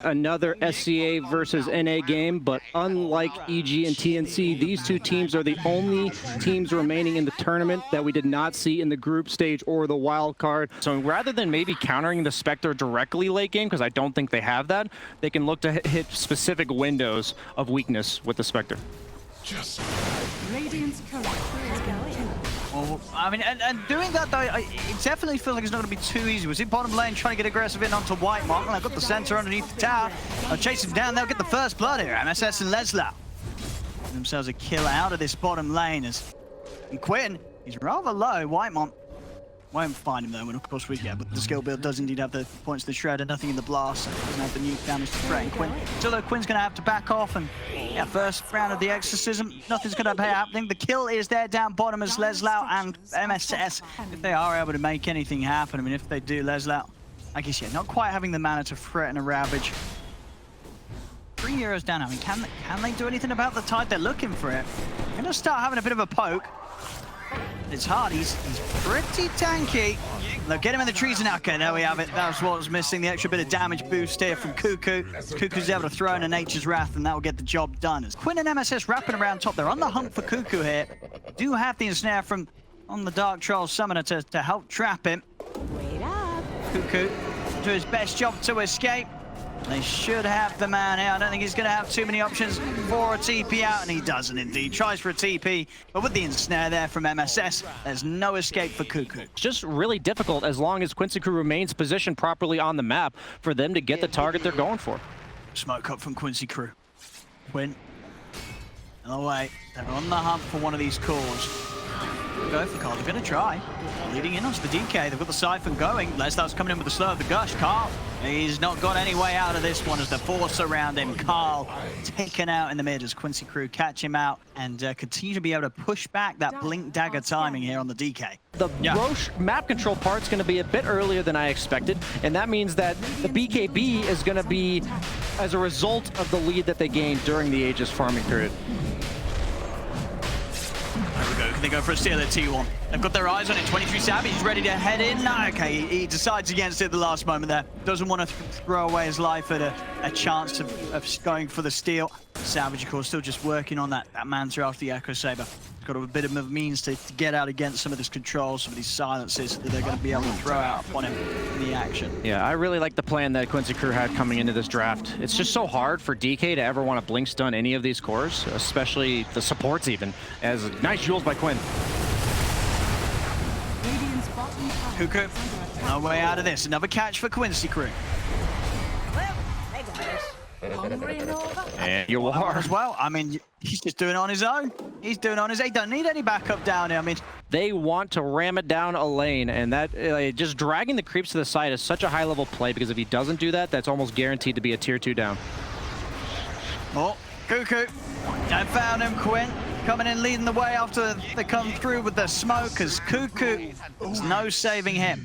Another SCA versus NA game, but unlike EG and TNC, these two teams are the only teams remaining in the tournament that we did not see in the group stage or the wild card. So rather than maybe countering the Spectre directly late game, because I don't think they have that, they can look to hit specific windows of weakness with the Spectre. Radiant's current is going. Well, I mean, and doing that though, it definitely feels like it's not going to be too easy. Was in bottom lane trying to get aggressive in onto WhiteMajor, and I've got the center underneath the tower. I'll chase him down, they'll get the first blood here. MSS and Leslau themselves a kill out of this bottom lane and Quinn, he's rather low. WhiteMajor won't find him though, and of course we get, but the skill build does indeed have the points to the Shredder, nothing in the blast, so doesn't have the nuke damage to threaten Quinn. So though Quinn's gonna have to back off, and yeah, first round of the exorcism, nothing's gonna be happening. The kill is there down bottom as Leslau and MSS, if they are able to make anything happen. I mean, if they do, Leslau, I guess, yeah, not quite having the mana to threaten a Ravage. 3 euros down, I mean, can they do anything about the tide? They're looking for it. They're gonna start having a bit of a poke. It's hard, he's pretty tanky. They'll get him in the trees and okay, there we have it. That was what was missing, the extra bit of damage boost here from Cuckoo. Cuckoo's able to throw in a Nature's Wrath and that will get the job done. As Quinn and MSS wrapping around top, they're on the hunt for Cuckoo here. Do have the ensnare from on the Dark Troll Summoner to help trap him. Wait up. Cuckoo do his best job to escape. They should have the man here. I don't think he's going to have too many options for a TP out, and he doesn't indeed. Tries for a TP, but with the ensnare there from MSS, there's no escape for Cuckoo. It's just really difficult as long as Quincy Crew remains positioned properly on the map for them to get the target they're going for. Smoke up from Quincy Crew. Quinn. No way. They're on the hunt for one of these cores. Go for Carl. They're going to try. Leading in onto the DK. They've got the Siphon going. Leslau's coming in with the slow of the gush. Carl, he's not got any way out of this one as the force around him. Carl taken out in the mid as Quincy Crew catch him out and continue to be able to push back that blink dagger timing here on the DK. The Roche map control part's going to be a bit earlier than I expected, and that means that the BKB is going to be as a result of the lead that they gained during the Aegis farming period. There we go. Can they go for a steal at T1? They've got their eyes on it. 23 Savage, he's ready to head in. No, okay, he decides against it at the last moment there. Doesn't want to throw away his life at a chance of going for the steal. Savage, of course, still just working on that Manta after the Echo Saber. Got a bit of a means to get out against some of this control, some of these silences that they're going to be able to throw out upon him in the action. Yeah, I really like the plan that Quincy Crew had coming into this draft. It's just so hard for DK to ever want to blink stun any of these cores, especially the supports even, as nice jewels by Quinn. Cuckoo, no way out of this. Another catch for Quincy Crew. And you are as well. I mean, he's just doing it on his own. He's doing it on his own. He don't need any backup down here. I mean, they want to ram it down a lane, and that just dragging the creeps to the side is such a high-level play, because if he doesn't do that, that's almost guaranteed to be a tier 2 down. Oh, Cuckoo. I found him, Quinn. Coming in, leading the way after they come through with the smoke, as Cuckoo, there's no saving him.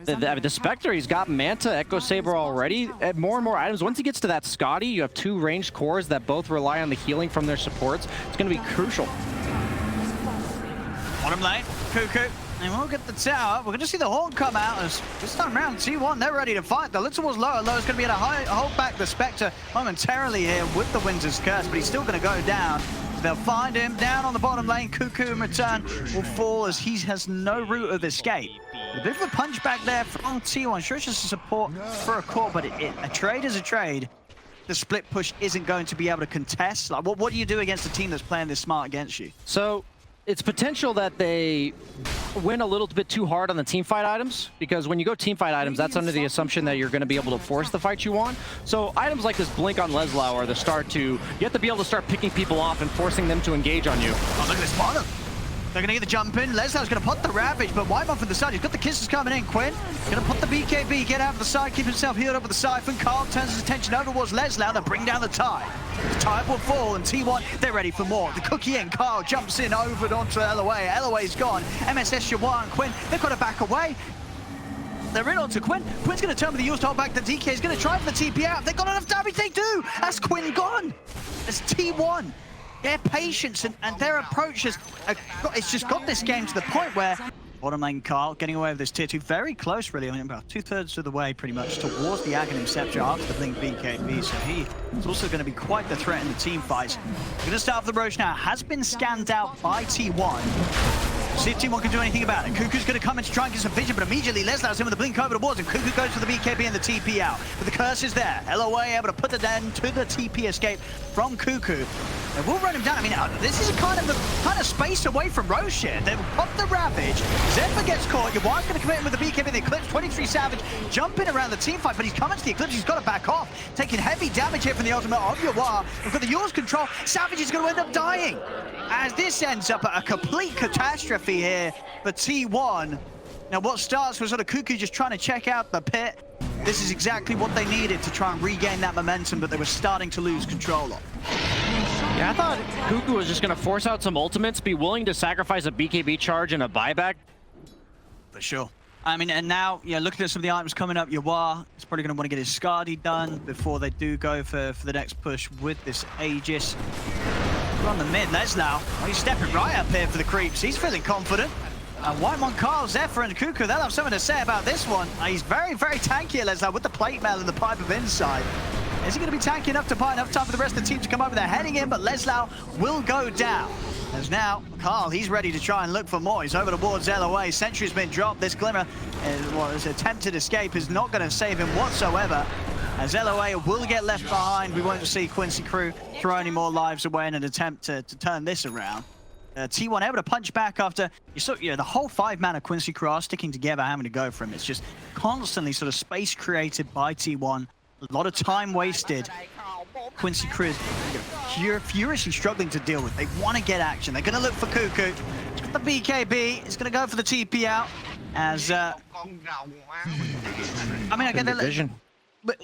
The Spectre, he's got Manta, Echo Saber already, and more items. Once he gets to that Scotty, you have 2 ranged cores that both rely on the healing from their supports. It's going to be crucial. Bottom lane, Cuckoo. And we'll get the tower. We're going to see the Horn come out as this time around, T1, they're ready to fight. The little was lower. Lower's going to be able to hold back the Spectre momentarily here with the Winter's Curse, but he's still going to go down. They'll find him down on the bottom lane. Cuckoo in return will fall as he has no route of escape. A bit of a punch back there from T1. Sure, it's just a support for a core, but a trade is a trade. The split push isn't going to be able to contest. Like, what do you do against a team that's playing this smart against you? So it's potential that they win a little bit too hard on the teamfight items, because when you go teamfight items, that's under the assumption that you're going to be able to force the fight you want. So items like this blink on Leslau are the start to, you have to be able to start picking people off and forcing them to engage on you. Oh, look at this bottom. They're going to get the jump in. Leslau's going to put the Ravage, but WhiteMajor from the side. He's got the kisses coming in. Quinn going to put the BKB, get out of the side, keep himself healed up with the Siphon. Carl turns his attention over towards Leslau. They'll bring down the tide. The tide will fall, and T1, they're ready for more. The cookie in. Carl jumps in over onto LOA. LOA's gone. MSS Shawan and Quinn, they've got to back away. They're in onto Quinn. Quinn's going to turn with the use to hold back the DK. He's going to try for the TP out. They've got enough damage. They do. That's Quinn gone. It's T1. Their patience and their approach has it's just got this game to the point where Bottom lane, Carl getting away with this tier 2. Very close, really. I mean, about 2/3 of the way, pretty much, towards the Aghanim Scepter after the Blink BKB. So he is also going to be quite the threat in the team fights. We're going to start off the Roche now. Has been scanned out by T1. See if T1 can do anything about it. Kuku's going to come in to try and get some vision, but immediately Leslau's in with the blink over the walls, and Kuku goes for the BKB and the TP out. But the curse is there. LOA able to put it end to the TP escape from Kuku. And we'll run him down. I mean, this is kind of space away from Roche here. They've popped the Ravage. Zephyr gets caught. Yawar's going to commit him with the BKB. The Eclipse, 23 Savage, jumping around the team fight, but he's coming to the Eclipse. He's got to back off, taking heavy damage here from the ultimate of Yawar. We've got the Yawar's control. Savage is going to end up dying, as this ends up a complete catastrophe here for T1. Now, what starts was sort of Kuku just trying to check out the pit. This is exactly what they needed to try and regain that momentum, but they were starting to lose control of. Yeah, I thought Kuku was just going to force out some ultimates, be willing to sacrifice a BKB charge and a buyback. For sure. I mean, and now, yeah, looking at some of the items coming up, Yawar is probably going to want to get his Skadi done before they do go for the next push with this Aegis. We're on the mid, Leslau. Oh, he's stepping right up here for the creeps. He's feeling confident. And Whitemon, Carl, Zephyr, and Kuku, they'll have something to say about this one. He's very, very tanky, Leslau, with the plate mail and the pipe of insight. Is he going to be tanky enough to buy enough time for the rest of the team to come over? They're heading in, but Leslau will go down. As now, Carl, he's ready to try and look for more. He's over towards LOA. Sentry's been dropped. This Glimmer, his attempted escape is not going to save him whatsoever. As LOA will get left behind, we won't see Quincy Crew throw any more lives away in an attempt to turn this around. T1 able to punch back after the whole 5-man of Quincy Crew are sticking together, having to go for him. It's just constantly sort of space created by T1. A lot of time wasted. Quincy Crew is furiously struggling to deal with. They want to get action. They're going to look for Kuku. He's got the BKB. He's going to go for the TP out. As I mean, I get the vision. But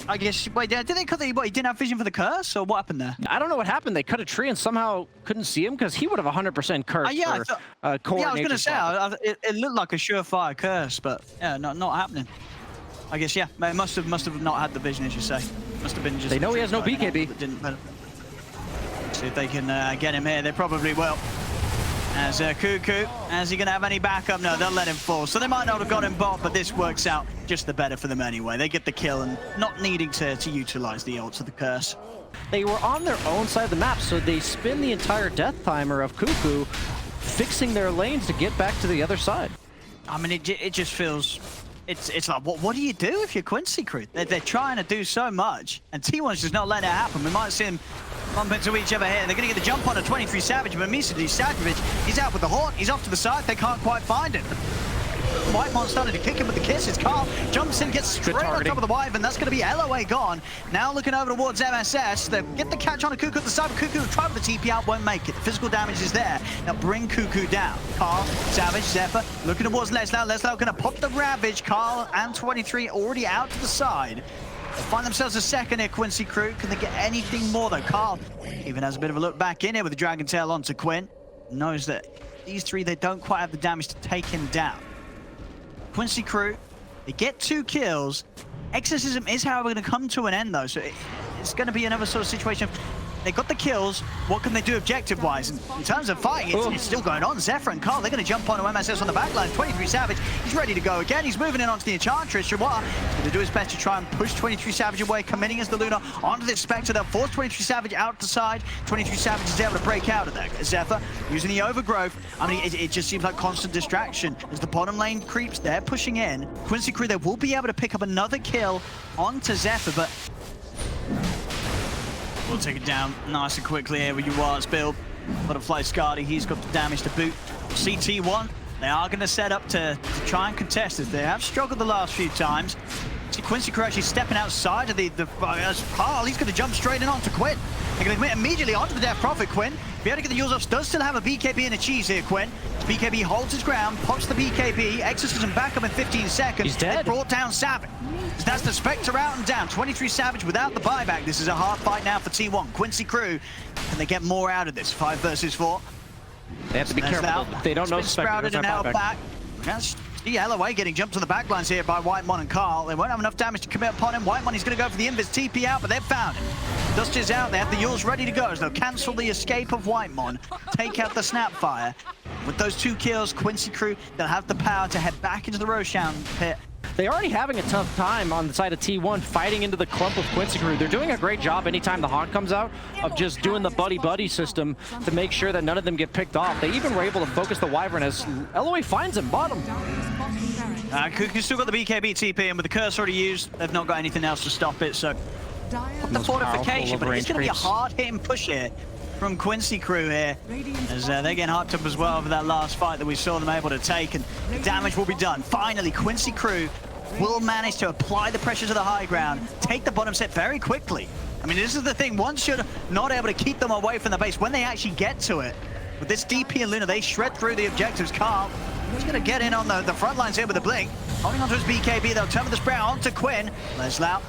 I guess, wait, did they cut the, what, he didn't have vision for the curse, or what happened there? I don't know what happened. They cut a tree and somehow couldn't see him, because he would have 100% cursed Yeah, for core. Yeah, I was going to say, it looked like a surefire curse, but yeah, not happening. I guess, yeah, it must have not had the vision, as you say. Must have been just... They know he has no BKB. See if they can get him here. They probably will. As Kuku, is he going to have any backup? No, they'll let him fall. So they might not have got him bot, but this works out just the better for them anyway. They get the kill and not needing to utilize the ults of the curse. They were on their own side of the map, so they spin the entire death timer of Kuku, fixing their lanes to get back to the other side. I mean, it just feels... It's like, what do you do if you're Quincy Crew? They're trying to do so much, and T1's just not letting it happen. We might see them bump into each other here. They're going to get the jump on a 23 Savage, but immediately Savage, he's out with the Haunt. He's off to the side. They can't quite find him. Whitemon started to kick him with the kisses. Carl jumps in, gets straight on top of the Wyvern. That's going to be LOA gone. Now looking over towards MSS. They get the catch on a Kuku at the side, but Kuku tried with the TP out, won't make it. The physical damage is there. Now bring Kuku down. Carl, Savage, Zephyr looking towards Leslau. Leslau going to pop the Ravage. Carl and 23 already out to the side. They find themselves a second here, Quincy Crew. Can they get anything more though? Carl even has a bit of a look back in here with the Dragon Tail onto Quinn. Knows that these three, they don't quite have the damage to take him down. Quincy Crew, they get 2 kills. Exorcism is, however, going to come to an end, though. So it's going to be another sort of situation. They got the kills. What can they do objective-wise? In terms of fighting, it's still going on. Zephyr and Carl, they're going to jump onto MSS on the backline. 23 Savage, he's ready to go again. He's moving in onto the Enchantress. Jawar is going to do his best to try and push 23 Savage away, committing as the Luna onto this Spectre. They'll force 23 Savage out the side. 23 Savage is able to break out of there. Zephyr using the Overgrowth. I mean, it just seems like constant distraction. As the bottom lane creeps, they're pushing in. Quincy Crew, they will be able to pick up another kill onto Zephyr, but... we'll take it down nice and quickly here with Yawar's build. Butterfly Skadi, he's got the damage to boot. CT1, they are going to set up to try and contest as they have struggled the last few times. See Quincy Crew actually stepping outside of the Carl, he's going to jump straight in onto Quinn. They're going to commit immediately onto the Death Prophet, Quinn. Be able to get the use off, does still have a BKB and a cheese here, Quinn. BKB holds his ground, pops the BKB, Exorcism back up in 15 seconds. He's dead. They brought down Savage. That's the Spectre out and down. 23 Savage without the buyback. This is a hard fight now for T1. Quincy Crew, can they get more out of this? 5 versus 4. They have to be careful. They don't know Spectre and now back. See LOA getting jumped to the backlines here by Whitemon and Carl. They won't have enough damage to commit upon him. Whitemon, he's going to go for the invis TP out, but they've found him. Dust is out. They have the Yules ready to go as they'll cancel the escape of Whitemon, take out the Snapfire. With those 2 kills, Quincy Crew, they'll have the power to head back into the Roshan pit. They're already having a tough time on the side of T1 fighting into the clump of Quincy Crew. They're doing a great job anytime the Hawk comes out of just doing the buddy-buddy system to make sure that none of them get picked off. They even were able to focus the Wyvern as LOA finds him bottom. Kuku's still got the BKB TP, and with the curse already used, they've not got anything else to stop it, so the fortification, but it's going to be a hard-hitting push here from Quincy Crew here, as they're getting hyped up as well for that last fight that we saw them able to take, and the damage will be done. Finally, Quincy Crew will manage to apply the pressure to the high ground, take the bottom set very quickly. I mean, this is the thing, once you're not able to keep them away from the base, when they actually get to it, with this DP and Luna, they shred through the objectives. Carl, he's going to get in on the front lines here with a blink, holding onto his BKB, they'll turn with the spray onto Quinn. Leslau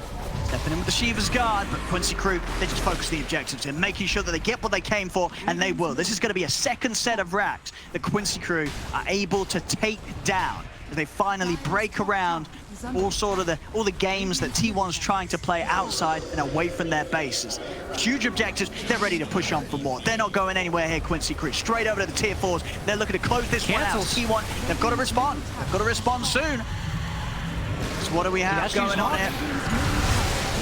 stepping in with the Shiva's guard, but Quincy Crew, they just focus the objectives and making sure that they get what they came for, and they will. This is going to be a second set of racks that Quincy Crew are able to take down as they finally break around all the games that T1's trying to play outside and away from their bases. Huge objectives, they're ready to push on for more. They're not going anywhere here, Quincy Crew. Straight over to the tier 4s. They're looking to close this one out. T1, they've got to respond. They've got to respond soon. So what do we have going on here?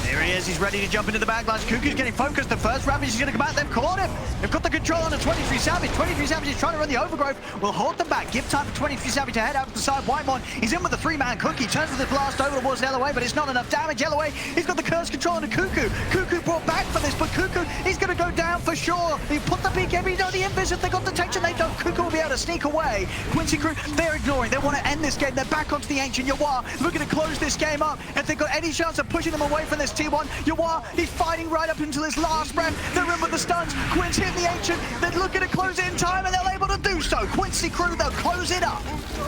There he is, he's ready to jump into the backlines. Kuku's getting focused. The first Ravage is going to come out. They've caught him. They've got the control on the 23 Savage. 23 Savage is trying to run the overgrowth. Will hold them back. Give time for 23 Savage to head out to the side. Whitemon, he's in with the 3-man Cookie. Turns with the blast over towards LOA, but it's not enough damage. LOA, he's got the curse control on the Kuku. Kuku brought back for this, but Kuku, he's going to go down for sure. He put the BKB down the invis. If they got detection, they don't. Kuku will be able to sneak away. Quincy Crew, they're ignoring. They want to end this game. They're back onto the Ancient Yawar, looking to close this game up. If they've got any chance of pushing them away from this T1, Yawar, he's fighting right up until his last breath. They're in with the stuns. Quinn's hitting the Ancient. They're looking to close it in time, and they're able to do so. Quincy Crew, they'll close it up.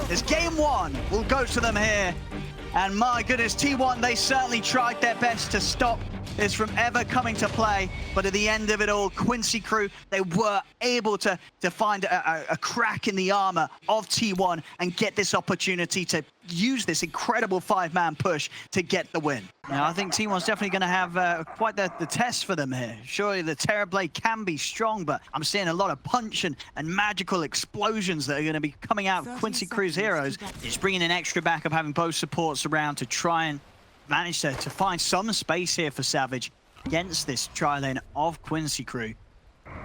This game 1 will go to them here. And my goodness, T1, they certainly tried their best to stop this from ever coming to play. But at the end of it all, Quincy Crew, they were able to find a crack in the armor of T1 and get this opportunity to use this incredible 5-man push to get the win. Now, I think T1's definitely going to have quite the test for them here. Surely the Terrorblade can be strong, but I'm seeing a lot of punch and magical explosions that are going to be coming out of Quincy Crew's heroes. It's bringing an extra backup, having both supports around to try and manage to find some space here for Savage against this tri-lane of Quincy Crew.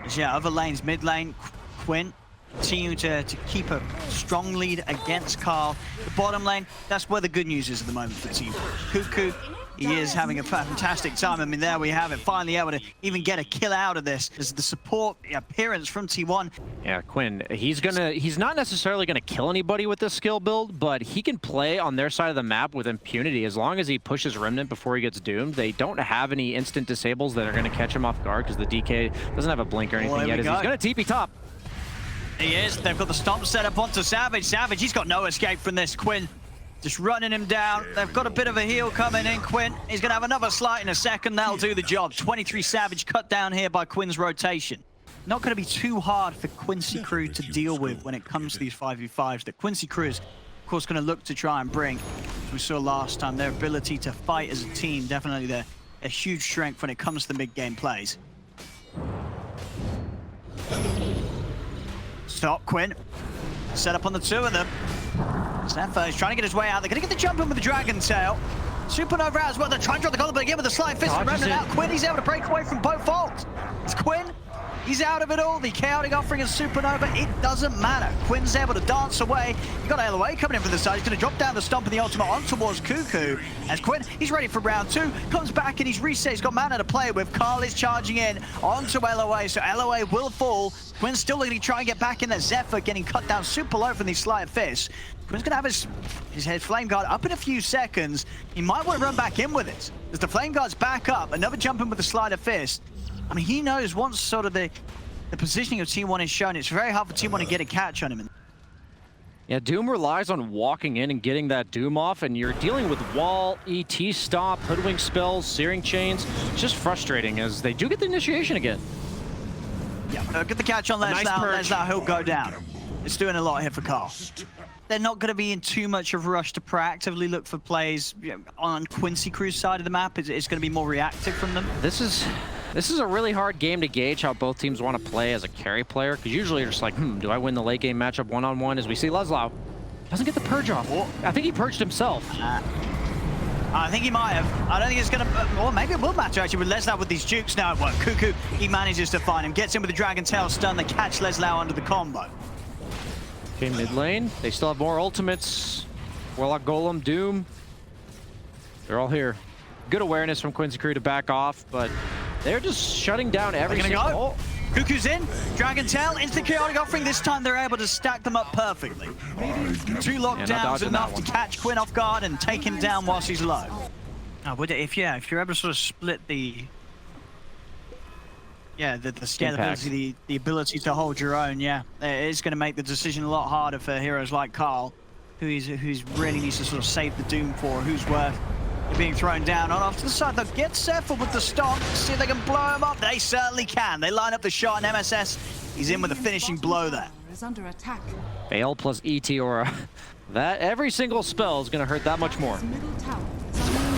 As yeah, other lanes, mid lane, Quinn continue to keep a strong lead against Carl. The bottom lane, that's where the good news is at the moment for Team. Kuku, he is having a fantastic time. I mean, there we have it, finally able to even get a kill out of this as the support appearance from T1. Yeah, Quinn, he's not necessarily gonna kill anybody with this skill build, but he can play on their side of the map with impunity as long as he pushes Remnant before he gets doomed. They don't have any instant disables that are gonna catch him off guard because the DK doesn't have a blink or anything yet. He's gonna TP top. He is. They've got the stomp set up onto Savage. Savage, he's got no escape from this. Quinn just running him down. They've got a bit of a heal coming in. Quinn, he's going to have another slight in a second. That'll do the job. 23 Savage cut down here by Quinn's rotation. Not going to be too hard for Quincy Crew to deal with when it comes to these 5v5s. That Quincy Crew is, of course, going to look to try and bring, as we saw last time, their ability to fight as a team. Definitely a huge strength when it comes to the mid-game plays. Stop, Quinn. Set up on the 2 of them. Zephyr is trying to get his way out. They're going to get the jump in with the Dragon Tail. Supernova out as well. They're trying to drop the golden, but again with the slide fist and Remnant out. Quinn, he's able to break away from both faults. It's Quinn. He's out of it all. The chaotic offering of Supernova, it doesn't matter. Quinn's able to dance away. You've got LOA coming in from the side. He's going to drop down the stomp and the ultimate on towards Kuku. As Quinn, he's ready for round 2. Comes back and he's reset. He's got mana to play with. Carl is charging in onto LOA, so LOA will fall. Quinn's still looking to try and get back in there. Zephyr getting cut down super low from these slight fists. Quinn's going to have his head flame guard up in a few seconds. He might want to run back in with it. As the flame guard's back up, another jump in with the slider fist. I mean, he knows once sort of the positioning of T1 is shown, it's very hard for T1 to get a catch on him. Yeah, Doom relies on walking in and getting that Doom off, and you're dealing with wall, ET stop, hoodwink spells, searing chains. It's just frustrating as they do get the initiation again. Yeah, get the catch on Leslau. Leslau, he'll go down. It's doing a lot here for Carl. They're not going to be in too much of a rush to proactively look for plays on Quincy Crew's side of the map. It's going to be more reactive from them. This is This is a really hard game to gauge how both teams want to play as a carry player, because usually you're just like, do I win the late game matchup one-on-one? As we see Leslau doesn't get the purge off. I think he purged himself. I think he might have. I don't think it's going to... Or maybe it will matter, actually, with Leslau with these jukes now at work. Cuckoo, he manages to find him. Gets in with the Dragon Tail stun. They catch Leslau under the combo. Okay, mid lane. They still have more ultimates. Warlock Golem, Doom. They're all here. Good awareness from Quincy Crew to back off, but they're just shutting down every single... Go. Cuckoo's in. Dragon Tail, instant chaotic offering. This time they're able to stack them up perfectly. 2 lockdowns enough to catch Quinn off guard and take him down whilst he's low. If you're able to sort of split the scalability, the ability to hold your own, it is going to make the decision a lot harder for heroes like Carl, who's really needs to sort of save the Doom for, who's worth being thrown down. On off to the side, they'll get Zephyr with the stomp, see if they can blow him up. They certainly can. They line up the shot, and MSS, he's in with a finishing blow there. Is under attack. Fail plus ET Aura. That every single spell is going to hurt that much more. Middle tower.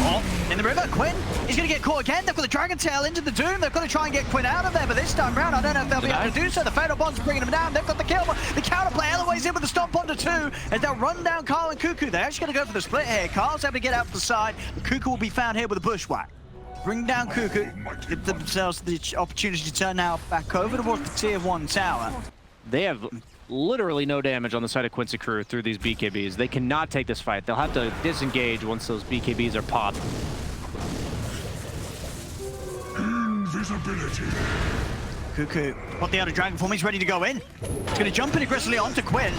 Oh, in the river, Quinn, he's going to get caught again. They've got the Dragon Tail into the Doom. They've got to try and get Quinn out of there, but this time round, I don't know if they'll be able to do so. The Fatal Bond's bringing him down. They've got the kill, but the counterplay, Eloy's in with the stomp onto 2, as they'll run down Carl and Cuckoo. They're actually going to go for the split here. Carl's able to get out to the side. Cuckoo will be found here with a bushwhack. Bring down Cuckoo, give themselves the opportunity to turn now back over towards the tier 1 tower. They have literally no damage on the side of Quincy Crew through these BKBs. They cannot take this fight. They'll have to disengage once those BKBs are popped. Invisibility. Cuckoo, got the outer dragon form, he's ready to go in. He's going to jump in aggressively onto Quinn.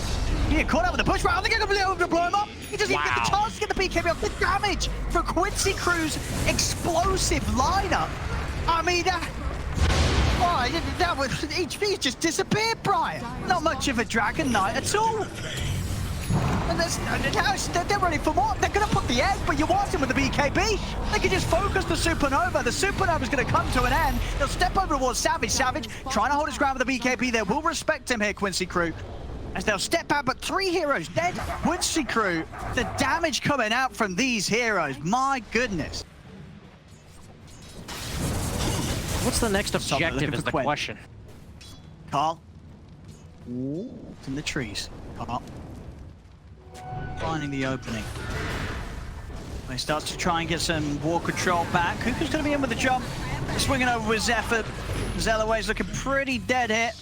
He get caught out with the push, right? I think I'm going to be able to blow him up. He doesn't even get the chance to get the BKB off. The damage for Quincy Crew's explosive lineup. I mean, that was HP just disappeared, Brian. Not much of a Dragon Knight at all. And they're ready for more. They're going to put the egg, but you want him with the BKB. They can just focus the Supernova. The Supernova's going to come to an end. They'll step over towards Savage. Savage trying to hold his ground with the BKB. They will respect him here, Quincy Crew, as they'll step out, but 3 heroes dead. Quincy Crew, the damage coming out from these heroes, my goodness. What's the next objective is the question. Carl. It's in the trees. Carl. Finding the opening. They start to try and get some war control back. Cuckoo's going to be in with the jump. Swinging over with Zephyr. Zelaway's looking pretty dead here.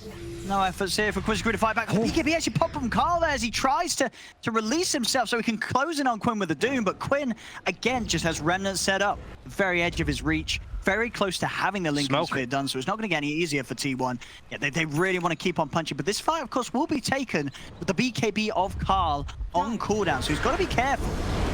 No efforts here for Quincy Crew to fight back. The BKB actually popped from Carl there as he tries to release himself so he can close in on Quinn with the Doom. But Quinn, again, just has Remnant set up. Very edge of his reach. Very close to having the Lincoln Sphere done, so it's not going to get any easier for T1. Yeah, they really want to keep on punching, but this fight, of course, will be taken with the BKB of Carl on cooldown, so he's got to be careful.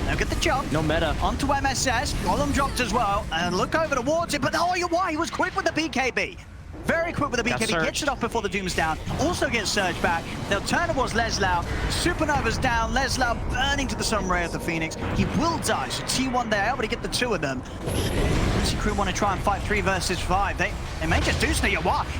Now get the jump. No meta. Onto MSS. Golem dropped as well, and look over towards it, but oh, he was quick with the BKB. Very quick with the BKB, gets it off before the Doom's down. Also gets Surge back. They'll turn towards Leslau. Supernova's down. Leslau burning to the Sun Ray of the Phoenix. He will die, so T1 they're able to get the 2 of them. Quincy Crew want to try and fight 3 versus 5. They may just do so.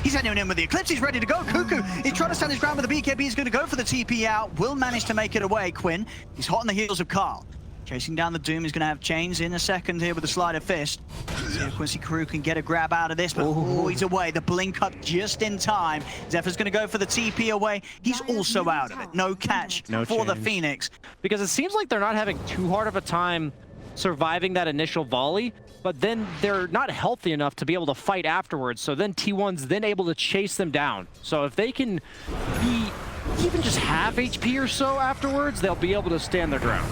He's heading in with the Eclipse. He's ready to go. Cuckoo, he's trying to stand his ground with the BKB. He's going to go for the TP out. Will manage to make it away, Quinn. He's hot on the heels of Carl. Chasing down the Doom, he's going to have Chains in a second here with the Sleight of Fist. See if Quincy Crew can get a grab out of this, but he's away. The blink up just in time. Zephyr's going to go for the TP away. He's also out of it. No catch for the Phoenix. Because it seems like they're not having too hard of a time surviving that initial volley, but then they're not healthy enough to be able to fight afterwards. So then T1's then able to chase them down. So if they can be even just half HP or so afterwards, they'll be able to stand their ground.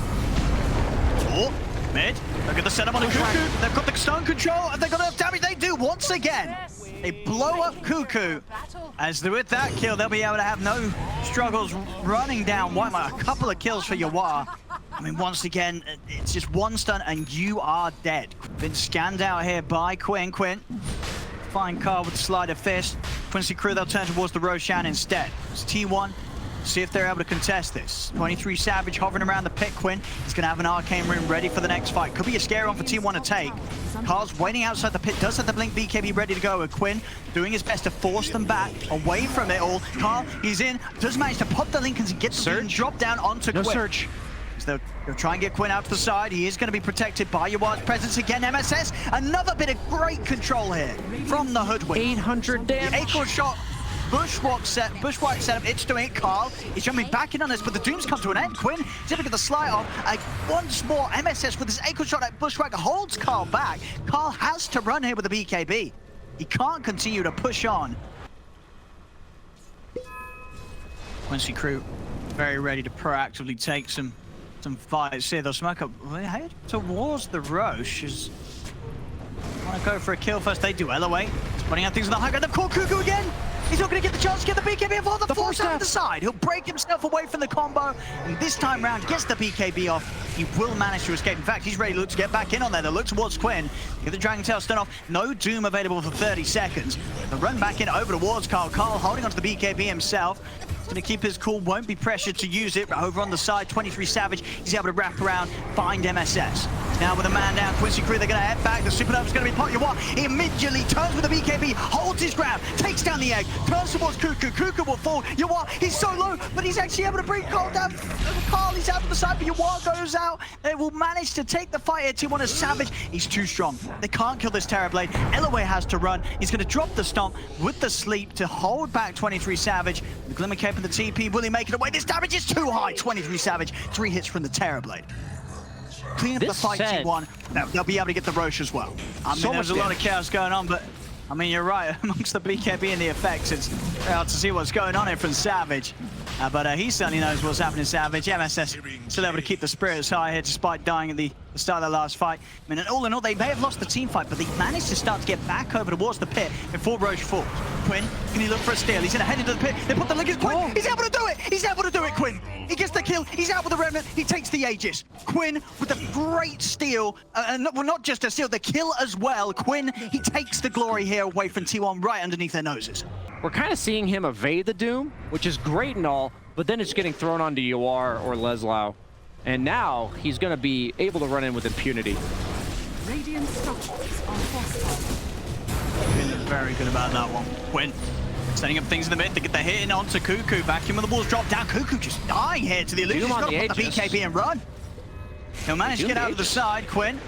Oh, mid. Look at the setup on the Cuckoo. They've got the stun control, and they've got enough damage. They do once again. They blow up Cuckoo. As with that kill, they'll be able to have no struggles running down Whitemite. A couple of kills for Yawar. I mean, once again, it's just one stun, and you are dead. Been scanned out here by Quinn. Fine Carl with the Sleight of Fist. Quincy Crew, they'll turn towards the Roshan instead. It's T1. See if they're able to contest this. 23 Savage hovering around the pit. Quinn is going to have an Arcane Rune ready for the next fight. Could be a scary one for T1 to take. Carl's waiting outside the pit, does have the Blink BKB ready to go, with Quinn doing his best to force them back away from it all. Carl, he's in, does manage to pop the Lincolns and get the Doom drop down onto Quinn. Search. They'll try and get Quinn out to the side. He is going to be protected by Yawar's presence again. MSS, another bit of great control here from the Hoodwink. 800 damage. The acorn shot, bushwhack setup, it's doing it. Carl is jumping back in on this, but the Dooms come to an end. Quinn is able to get the slide off. Once more, MSS with his acorn shot at bushwhack holds Carl back. Carl has to run here with the BKB. He can't continue to push on. Quincy Crew very ready to proactively take some fights here. They'll smoke up. They head towards the Roche. Want to go for a kill first. They do. Elaway putting out things on the high ground. They've caught Cuckoo again. He's not going to get the chance to get the BKB off. The force out of the side. He'll break himself away from the combo. And this time round, gets the BKB off. He will manage to escape. In fact, he's ready to look to get back in on there. They'll look towards Quinn. Get the Dragon Tail stun off. No Doom available for 30 seconds. The run back in over towards Carl. Carl holding onto the BKB himself. He's going to keep his cool. Won't be pressured to use it. Over on the side, 23 Savage. He's able to wrap around, find MSS. Now with a man down, Quincy Crew, they're going to head back. The Supernova's going to be pot. He immediately turns with the BKB, holds his grab, takes down the egg, turns towards Cuckoo. Cuckoo will fall. Yawar, he's so low, but he's actually able to bring Carl down. Carl, he's out to the side, but Yawar goes out. They will manage to take the fight here. T1 is Savage. He's too strong. They can't kill this Terrorblade. Elaway has to run. He's going to drop the stomp with the sleep to hold back 23 Savage. The Glimmer Cape and the TP, will he make it away? This damage is too high. 23 Savage, 3 hits from the Terrorblade. Clean up the fight, T1. They'll be able to get the Roche as well. I mean, there's a lot of chaos going on, but I mean, you're right. Amongst the BKB and the effects, it's very hard to see what's going on here from Savage. But he certainly knows what's happening, Savage. MSS still able to keep the spirits high here despite dying at the start of their last fight. I mean, and all in all, they may have lost the team fight, but they managed to start to get back over towards the pit before Roche falls. Quinn, can he look for a steal? He's going to head into the pit. They put the Linkers. Quinn, he's able to do it! He's able to do it, Quinn! He gets the kill. He's out with the Remnant. He takes the Aegis. Quinn with a great steal. Well, not just a steal, the kill as well. Quinn, he takes the glory here away from T1 right underneath their noses. We're kind of seeing him evade the Doom, which is great and all, but then it's getting thrown onto Yawar or Leslau. And now he's going to be able to run in with impunity. Radiant structures are hostile. Been very good about that one. Quinn setting up things in the mid to get the hit in onto Cuckoo. Back in when the walls drop down. Cuckoo just dying here to the illusion. He's got to put the BKB and run. He'll manage to get out of the side, Quinn.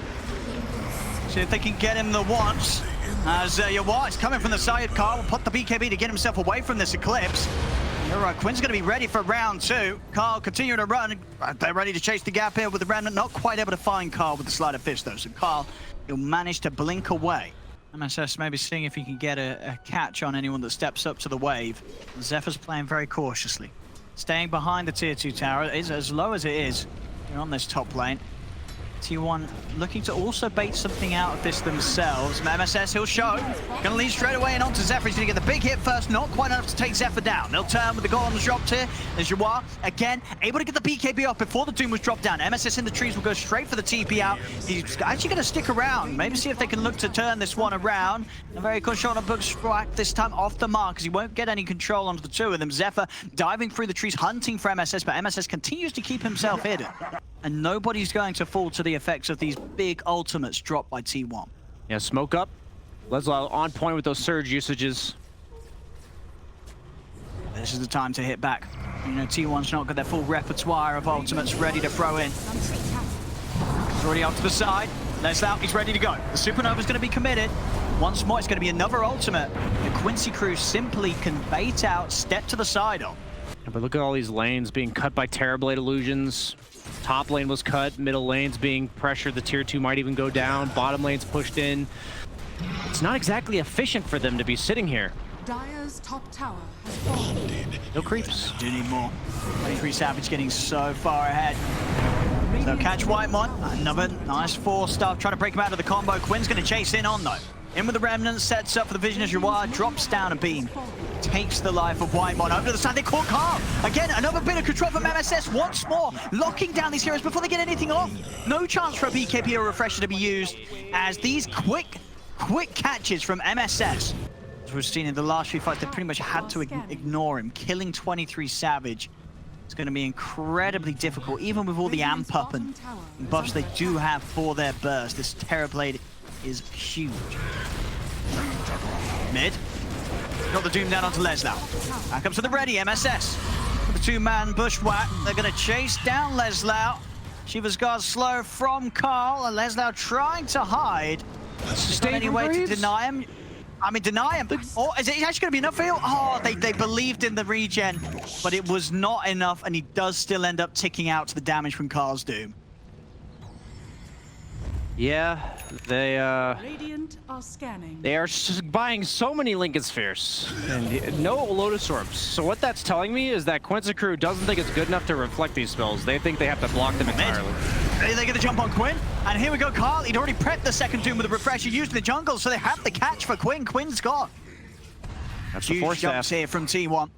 See if they can get him the once. As Yawar is coming from the side, Carl will put the BKB to get himself away from this Eclipse. You're right, Quinn's going to be ready for round 2. Carl continuing to run. They're ready to chase the gap here with the Remnant. Not quite able to find Carl with the sleight of fist, though. So Carl, he'll manage to blink away. MSS maybe seeing if he can get a catch on anyone that steps up to the wave. Zephyr's playing very cautiously. Staying behind the tier 2 tower. It's as low as it is. They're on this top lane. T1 looking to also bait something out of this themselves. MSS, he'll show. Gonna lead straight away and onto Zephyr. He's gonna get the big hit first. Not quite enough to take Zephyr down. They'll turn with the golems dropped here. There's Yawar again, able to get the BKB off before the Doom was dropped down. MSS in the trees will go straight for the TP out. He's actually gonna stick around. Maybe see if they can look to turn this one around. A very good shot on Bushwhack this time off the mark because he won't get any control onto the two of them. Zephyr diving through the trees, hunting for MSS, but MSS continues to keep himself hidden. And nobody's going to fall to the effects of these big ultimates dropped by T1. Yeah, smoke up. Leslau on point with those surge usages. This is the time to hit back. You know, T1's not got their full repertoire of ultimates ready to throw in. He's already up to the side. Leslau, he's ready to go. The Supernova's going to be committed. Once more, it's going to be another ultimate. The Quincy Crew simply can bait out, step to the side of. Yeah, but look at all these lanes being cut by Terrorblade illusions. Top lane was cut, middle lane's being pressured, the tier 2 might even go down, bottom lane's pushed in. It's not exactly efficient for them to be sitting here. Dire's top tower has fallen. No creeps. Do need more. 23 Savage getting so far ahead. So catch Whitemon, another nice 4 stuff, trying to break him out of the combo. Quinn's going to chase in on though. In with the Remnant, sets up for the Vision as Yawar, drops down a beam. Takes the life of Whitemon over to the side. They caught Carl. Again, another bit of control from MSS once more. Locking down these heroes before they get anything off. No chance for a BKB or refresher to be used as these quick catches from MSS. As we've seen in the last few fights, they pretty much had to ignore him. Killing 23 Savage is going to be incredibly difficult, even with all the amp up and buffs they do have for their burst. This Terrorblade is huge. Mid. Got the Doom down onto Leslau. Back up to the ready, MSS. With the 2-man bushwhack, they're going to chase down Leslau. Shiva's guard slow from Carl, and Lesnar trying to hide. Is there any way to deny him? I mean, deny him. Or is it actually going to be enough for you? Oh, they believed in the regen, but it was not enough, and he does still end up ticking out to the damage from Carl's Doom. Yeah, Radiant are scanning. they are buying so many Lincoln Spheres and no Lotus Orbs. So what that's telling me is that Quincy Crew doesn't think it's good enough to reflect these spells. They think they have to block them entirely. They're going to jump on Quinn, and here we go. Carl, he'd already prepped the second Doom with a refresher used in the jungle, so they have the catch for Quinn. Quinn's gone. That's the Huge force jumps staff. here from T1.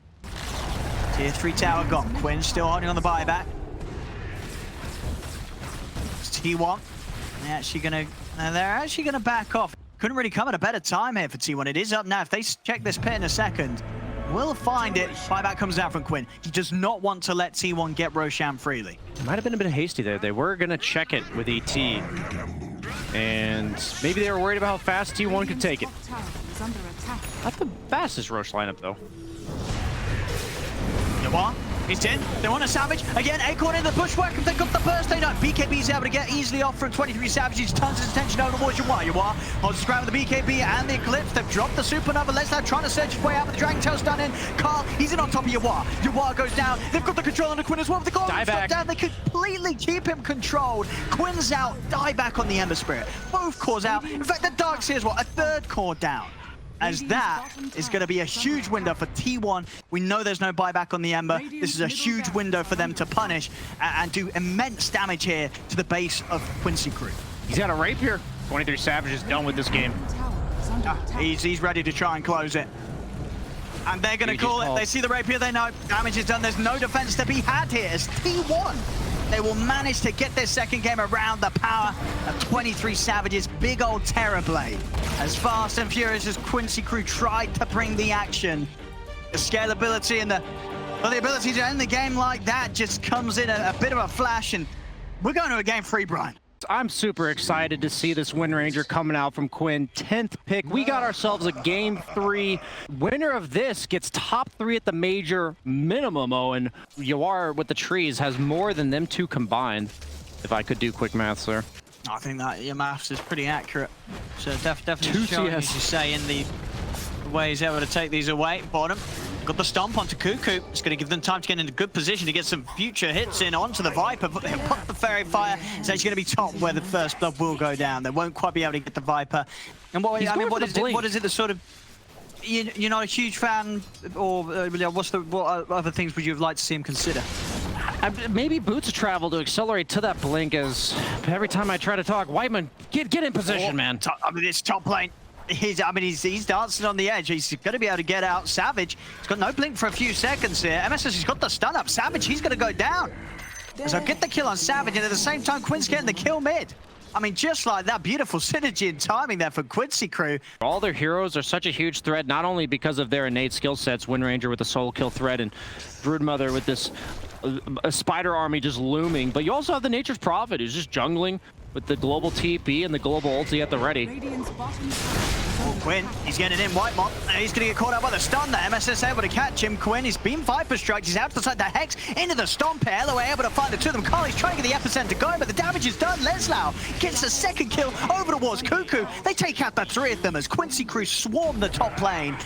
Tier 3 tower gone. Quinn still holding on the buyback. It's T1. They're actually gonna back off. Couldn't really come at a better time here for T1. It is up now. If they check this pit in a second, we'll find it. Buyback comes down from Quinn. He does not want to let T1 get Roshan freely. Might have been a bit hasty there. They were gonna check it with ET, and maybe they were worried about how fast T1 could take it. Top tower is under attack. Not the fastest Roche lineup though. Yawar, he's in. They want a Savage. Again, Acorn in the bushwork. If they got the burst, they don't. BKB's able to get easily off from 23 Savages. Turns his attention over towards Yawar. Yawar holds his ground with the BKB and the Eclipse. They've dropped the Supernova. Lesnar trying to search his way out with the Dragon Tail stun in. Carl, he's in on top of Yawar. Yawar goes down. They've got the control on the Quinn as well. If they go down, they completely keep him controlled. Quinn's out. Die back on the Ember Spirit. Both cores out. In fact, the Darkseer as well. A third core down. As that is going to be a huge window for T1. We know there's no buyback on the Ember. This is a huge window for them to punish and do immense damage here to the base of Quincy Crew. He's got a rapier. 23 Savage is done with this game. Tower is under attack. He's ready to try and close it. And they're going to call it. They see the rapier, they know damage is done. There's no defense to be had here. As T1, they will manage to get their second game around the power of 23 Savages. Big old Terrorblade. As fast and furious as Quincy Crew tried to bring the action, the scalability and the ability to end the game like that just comes in a bit of a flash, and we're going to a game 3, Brian. I'm super excited to see this Wind Ranger coming out from Quinn. 10th pick. We got ourselves a game 3. Winner of this gets top 3 at the major minimum, Owen. Yawar with the trees has more than them two combined, if I could do quick maths there. I think that your maths is pretty accurate. So definitely 2 showing, CS. as you say, in the way he's able to take these away. Bottom. Got the stomp onto Cuckoo. It's going to give them time to get into good position to get some future hits in onto the Viper. But they'll put the Fairy Fire. It's actually going to be top where the first blood will go down. They won't quite be able to get the Viper. And what is it the sort of... You're not a huge fan, or what other things would you have liked to see him consider? Maybe boots travel to accelerate to that blink, as every time I try to talk, Whiteman, get in position, man. I mean, it's top lane. He's dancing on the edge. He's going to be able to get out. Savage, he's got no blink for a few seconds here. MSS, he's got the stun up. Savage, he's going to go down. So get the kill on Savage, and at the same time, Quinn's getting the kill mid. I mean, just like that, beautiful synergy and timing there for Quincy Crew. All their heroes are such a huge threat, not only because of their innate skill sets, Wind Ranger with the solo kill threat and Broodmother with this a spider army just looming, but you also have the Nature's Prophet who's just jungling with the global TP and the global ulti at the ready. Radiant's bottom tower. Quinn, he's getting in, Whitemont, and he's going to get caught out by the stun there. MSS able to catch him. Quinn, he's been Viper Striked, he's outside the Hex, into the Stomp here. LOA able to find the two of them. Carl, he's trying to get the epicenter going, but the damage is done. Leslau gets the second kill over towards Cuckoo. They take out the 3 of them as Quincy Crew swarm the top lane.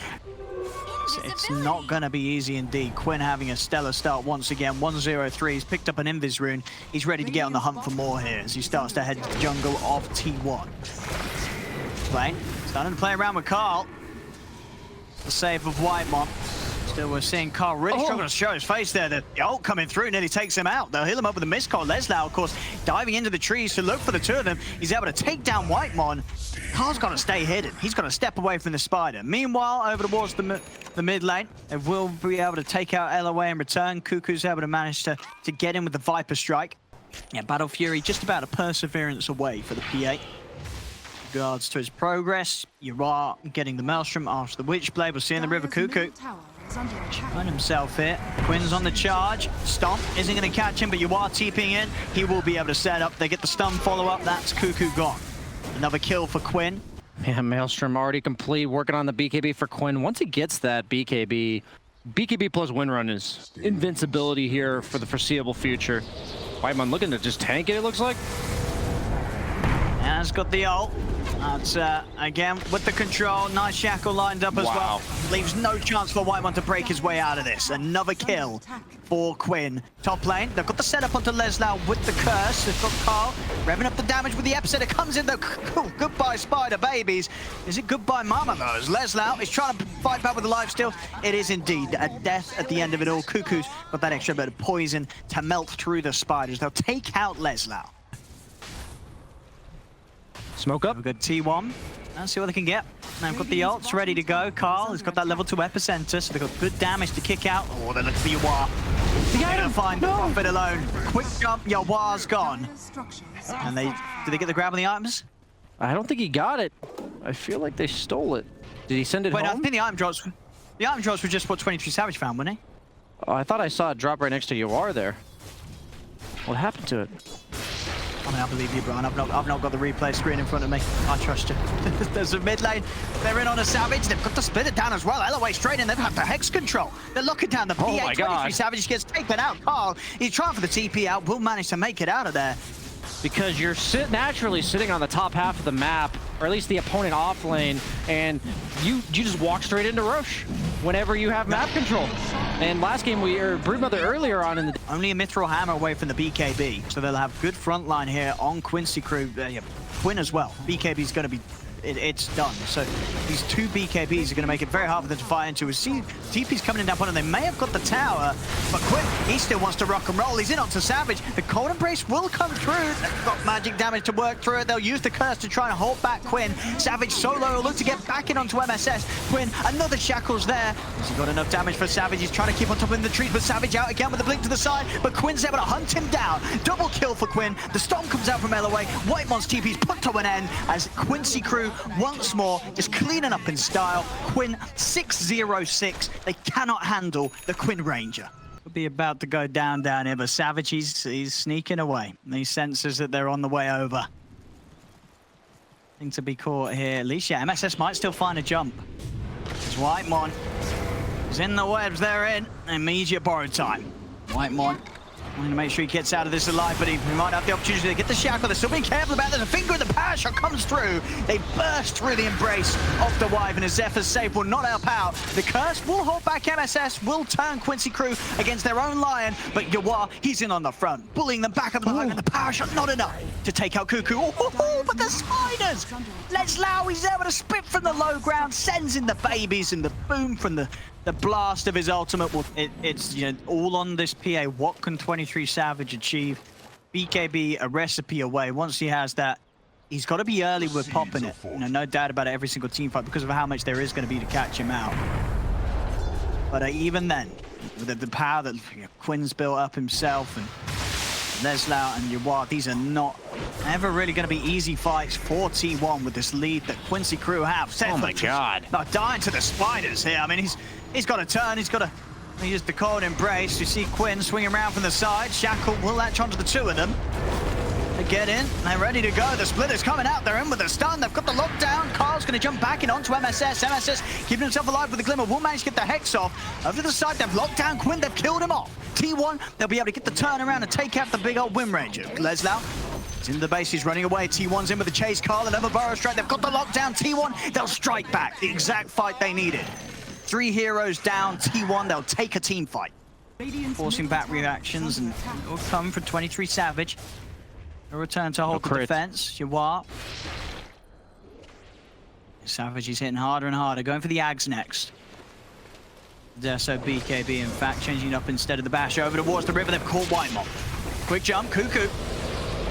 It's not going to be easy indeed. Quinn having a stellar start once again. 1-0-3. He's picked up an Invis rune. He's ready to get on the hunt for more here as he starts to head to the jungle of T1. Lane starting to play around with Carl. The save of Whitemont. Still, we're seeing Carl really struggling to show his face there. The ult coming through nearly takes him out. They'll heal him up with a missed call. Leslau, of course, diving into the trees to look for the 2 of them. He's able to take down Whitemont. Carl's got to stay hidden. He's got to step away from the spider. Meanwhile, over towards the mid lane, they will be able to take out LOA in return. Cuckoo's able to manage to get in with the Viper Strike. Yeah, Battle Fury just about a perseverance away for the P8. Regards to his progress, you are getting the Maelstrom after the Witchblade. We're seeing the River Cuckoo. Find himself here. Quinn's on the charge. Stomp isn't going to catch him, but you are TPing in. He will be able to set up. They get the stun follow-up. That's Cuckoo gone. Another kill for Quinn. Yeah, Maelstrom already complete, working on the BKB for Quinn. Once he gets that BKB plus Windrun is invincibility here for the foreseeable future. Whitemon looking to just tank it, it looks like. And it's got the ult. That's, again, with the control, nice shackle lined up as well. Leaves no chance for Whitemon to break his way out of this. Another kill for Quinn. Top lane, they've got the setup onto Leslau with the curse. They've got Carl revving up the damage with the epicenter. Comes in, though. Goodbye, spider babies. Is it goodbye, mama, though? As Leslau is trying to fight back with the lifesteal. It is indeed a death at the end of it all. Cuckoo's got that extra bit of poison to melt through the spiders. They'll take out Leslau. Smoke up. We've got T1. Let's see what they can get. They've got the ults ready to go. Carl has got that level 2 epicenter, so they've got good damage to kick out. Oh, they're looking for Yawar. They're going to find the profit alone. Quick jump, Yawar's gone. And did they get the grab on the items? I don't think he got it. I feel like they stole it. Did he send it Wait, home? I think the item drops were just what 23 Savage found, weren't he? Oh, I thought I saw it drop right next to Yawar there. What happened to it? I mean, I believe you, Brian. I've not got the replay screen in front of me. I trust you. There's a mid lane. They're in on a Savage. They've got to split it down as well. LOA straight in. They've had the Hex control. They're locking down the PA. Oh my God. 23 Savage gets taken out. Carl, he's trying for the TP out. Will manage to make it out of there. Because you're naturally sitting on the top half of the map, or at least the opponent off lane, and you just walk straight into Roche whenever you have map control. And last game, Broodmother earlier on in the... Only a Mithril Hammer away from the BKB, so they'll have good front line here on Quincy Crew. Quinn as well. BKB's going to be... It's done. So these two BKBs are going to make it very hard for them to fight into. We see TP's coming in down one, and they may have got the tower, but Quinn, he still wants to rock and roll. He's in onto Savage. The Cold Embrace will come through. They've got magic damage to work through it. They'll use the curse to try and hold back Quinn. Savage solo will look to get back in onto MSS. Quinn, another shackles there. Has he got enough damage for Savage? He's trying to keep on top of the trees, but Savage out again with the blink to the side, but Quinn's able to hunt him down. Double kill for Quinn. The storm comes out from LOA. Whitemon's TP's put to an end as Quincy Crew once more just cleaning up in style. Quinn 606. They cannot handle the Quinn Ranger. Could be about to go down here, but Savage, he's sneaking away. He senses that they're on the way over. Thing to be caught here. At least, yeah, MSS might still find a jump. It's Whitemon. He's in the webs they're in. Immediate borrow time. Whitemon. Trying to make sure he gets out of this alive, but he might have the opportunity to get the shackle. They're still being careful about it. There's a finger in the power shot comes through. They burst through the embrace of the Wyvern as Zephyr's save will not help out. The curse will hold back MSS, will turn Quincy Crew against their own Lion, but Yawar, he's in on the front, bullying them back up the line, and the power shot not enough to take out Cuckoo. Oh, but the spiders! Leslau, he's able to spit from the low ground, sends in the babies, and the boom from the blast of his ultimate. Well, it's all on this PA. What can 23 Savage achieve? BKB a recipe away. Once he has that, he's got to be early with popping it. No doubt about it, every single team fight, because of how much there is going to be to catch him out. But even then, with the power that Quinn's built up himself, and Leslau and Yawar, these are not ever really going to be easy fights for T1 with this lead that Quincy Crew have. Oh my God. Not dying to the spiders here. I mean, he's got to turn, he's got to use the Cold Embrace. You see Quinn swinging around from the side. Shackle will latch onto the two of them. They get in, they're ready to go. The splitter's coming out, they're in with the stun. They've got the lockdown. Carl's going to jump back in onto MSS. MSS keeping himself alive with the glimmer. Will manage to get the Hex off. Over to the side, they've locked down Quinn. They've killed him off. T1, they'll be able to get the turnaround and take out the big old Wind Ranger. Leslau is in the base, he's running away. T1's in with the chase. Carl, another burrow strike. They've got the lockdown. T1, they'll strike back. The exact fight they needed. 3 heroes down. T1, they'll take a team fight. Forcing back reactions, and it will come from 23 Savage. A return to hold the defense. Yawar. Savage is hitting harder and harder. Going for the Ags next. So BKB, in fact, changing up instead of the bash over towards the river. They've caught Whitemon. Quick jump, Cuckoo.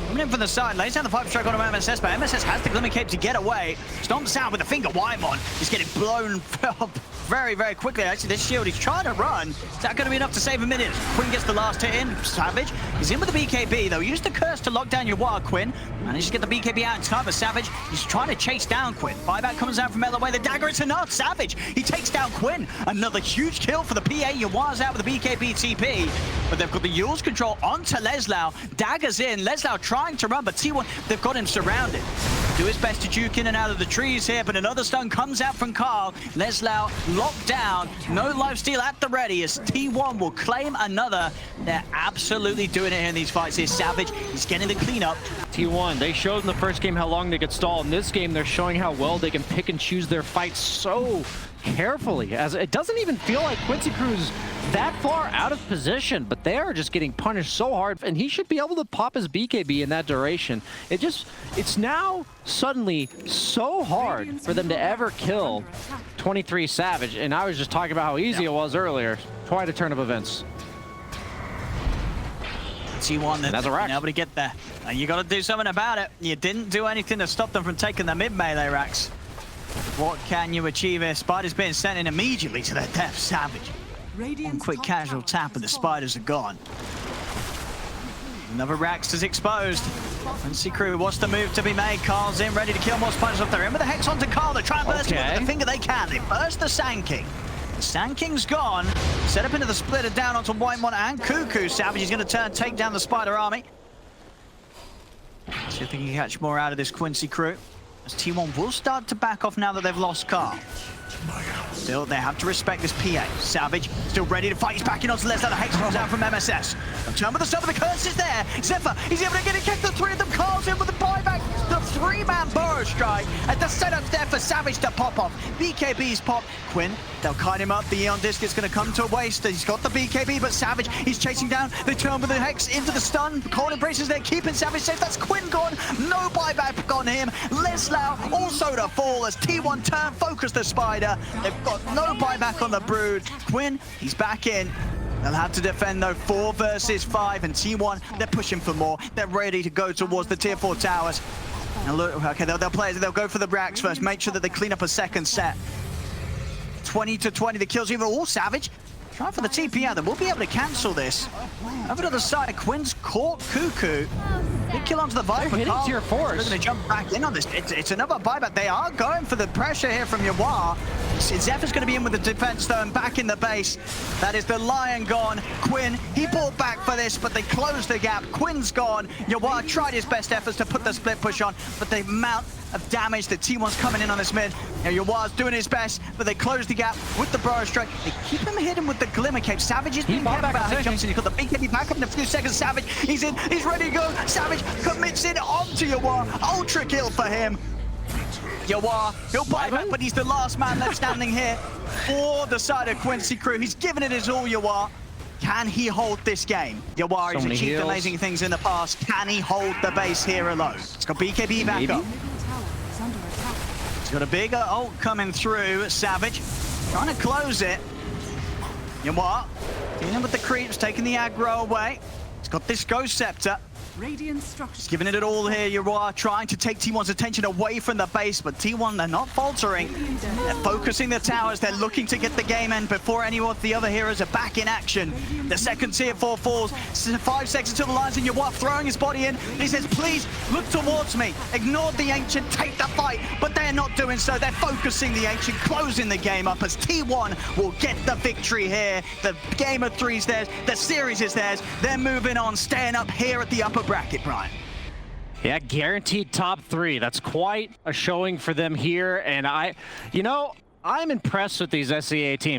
Coming in from the side, lays down the pipe strike on MSS, but MSS has the Glimmer Cape to get away. Stomps out with the finger. Whitemon is getting blown up very, very quickly. Actually, this shield, he's trying to run. Is that going to be enough to save a minute? Quinn gets the last hit in. Savage is in with the BKB, though. Use the curse to lock down Yawar. Quinn manages to get the BKB out in time, but Savage, he's trying to chase down Quinn. Buyback comes out from LOA. The dagger, it's enough. Savage, he takes down Quinn. Another huge kill for the PA. Yawar's out with the BKB TP, but they've got the Yule's control onto Leslau. Dagger's in. Leslau trying to run, but T1, they've got him surrounded. Do his best to juke in and out of the trees here, but another stun comes out from Carl. Leslau locked down. No lifesteal at the ready as T1 will claim another. They're absolutely doing it here in these fights here. Savage, he's getting the cleanup. T1, they showed in the first game how long they could stall. In this game, they're showing how well they can pick and choose their fights so carefully, as it doesn't even feel like Quincy Crew's that far out of position, but they are just getting punished so hard, and he should be able to pop his BKB in that duration. It's now suddenly so hard for them to ever kill 23 Savage, and I was just talking about how easy it was earlier. Quite a turn of events. T1, That's a rack. Nobody get there. And you got to do something about it. You didn't do anything to stop them from taking the mid-melee racks. What can you achieve here? Spiders being sent in immediately to their death. Savage. One quick casual tap and the spiders are gone. Another Rax is exposed. Quincy Crew, what's the move to be made? Carl's in, ready to kill more spiders off. They're in with the Hex onto Carl. They try and burst him with the finger they can. They burst the Sand King. The Sand King's gone. Set up into the splitter down onto Whitemon and Cuckoo. Savage is going to take down the spider army. See if they can catch more out of this Quincy Crew. As T1 will start to back off now that they've lost Carl. Still, they have to respect this PA. Savage, still ready to fight. He's backing onto Lesnar. The Hex comes out from MSS. Turn with the start of the curse is there. Zephyr, he's able to get it, kick the three of them. Carl's in with the buyback. The three-man burrow strike. And the setup's there for Savage to pop off. BKB's pop. Quinn, they'll kite him up. The Eon Disc is going to come to a waste. He's got the BKB, but Savage, he's chasing down. They turn with the Hex into the stun. Cold Embraces there, keeping Savage safe. That's Quinn gone. No buyback on him. Leslau also to fall as T1 turn, focus the spider. They've got no buyback on the Brood. Quinn, he's back in. They'll have to defend though, 4 versus 5, and T1, they're pushing for more. They're ready to go towards the tier 4 towers. And look, okay, they'll go for the racks first, make sure that they clean up a second set. 20 to 20, the kills even all Savage. Try for the TP out, they will be able to cancel this. Over to the side, Quinn's caught Cuckoo. Big kill onto the Viper. Hitting tier 4s. They're going to jump back in on this. It's another buyback. They are going for the pressure here from Yawar. Zephyr's going to be in with the defense though, and back in the base. That is the Lion gone. Quinn, he pulled back for this, but they closed the gap. Quinn's gone. Yawar tried his best efforts to put the split push on, but the amount of damage that T1's coming in on this mid. Now Yawar's doing his best, but they close the gap with the Burrow Strike. They keep him hidden with the Glimmer Cape. Savage is being careful about how he jumps in. He's got the BKB back up in a few seconds. Savage, he's in, he's ready to go. Savage commits in onto Yawar. Ultra kill for him. Yawar, he'll buy back, but he's the last man left standing here for the side of Quincy Crew. He's given it his all, Yawar. Can he hold this game? Yawar has achieved amazing things in the past. Can he hold the base here alone? He's got BKB back up. He's got a bigger ult coming through. Savage trying to close it. Yawar dealing with the creeps, taking the aggro away. He's got this Ghost Scepter. He's giving it all here. Yawar trying to take T1's attention away from the base, but T1, they're not faltering. They're focusing the towers. They're looking to get the game end before any of the other heroes are back in action. The second tier 4 falls. 5 seconds until the lines, and Yawar throwing his body in. He says, please look towards me. Ignore the Ancient, take the fight. But they're not doing so. They're focusing the Ancient, closing the game up as T1 will get the victory here. The game of 3's theirs. The series is theirs. They're moving on, staying up here at the upper bracket, Brian. Yeah, guaranteed top 3. That's quite a showing for them here. And I'm impressed with these SEA teams.